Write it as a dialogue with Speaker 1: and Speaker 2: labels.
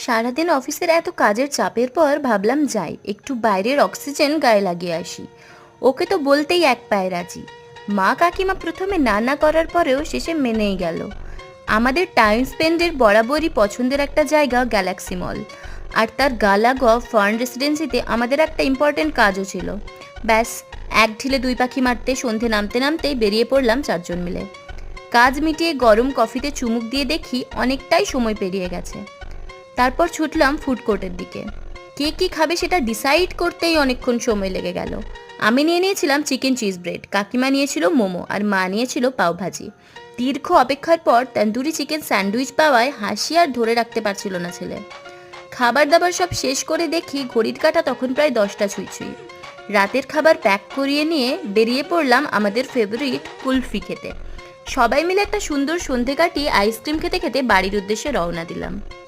Speaker 1: সারাদিন অফিসের এত কাজের চাপের পর ভাবলাম যাই একটু বাইরের অক্সিজেন গায়ে লাগিয়ে আসি। ওকে তো বলতেই এক পায়ে রাজি। মা কাকিমা প্রথমে না না করার পরেও শেষে মেনেই গেল। আমাদের টাইম স্পেন্ডের বরাবরই পছন্দের একটা জায়গা গ্যালাক্সি মল, আর তার গালাগফ ফার্ন রেসিডেন্সিতে আমাদের একটা ইম্পর্টেন্ট কাজও ছিল। ব্যাস, এক ঢিলে দুই পাখি মারতে সন্ধে নামতে নামতেই বেরিয়ে পড়লাম চারজন মিলে। কাজ মিটিয়ে গরম কফিতে চুমুক দিয়ে দেখি অনেকটাই সময় পেরিয়ে গেছে। তারপর ছুটলাম ফুড কোর্টের দিকে। কে কী খাবে সেটা ডিসাইড করতেই অনেকক্ষণ সময় লেগে গেল। আমি নিয়ে নিয়েছিলাম চিকেন চিজ ব্রেড, কাকিমা নিয়েছিল মোমো, আর মা নিয়েছিল পাওভাজি। দীর্ঘ অপেক্ষার পর তন্দুরি চিকেন স্যান্ডউইচ পাওয়ায় হাসি আর ধরে রাখতে পারছিল না ছেলে। খাবার দাবার সব শেষ করে দেখি ঘড়ির কাঁটা তখন প্রায় 10টা ছুঁই ছুঁই। রাতের খাবার প্যাক করিয়ে নিয়ে বেরিয়ে পড়লাম আমাদের ফেভারিট কুলফি খেতে। সবাই মিলে একটা সুন্দর সন্ধে কাটিয়ে আইসক্রিম খেতে খেতে বাড়ির উদ্দেশ্যে রওনা দিলাম।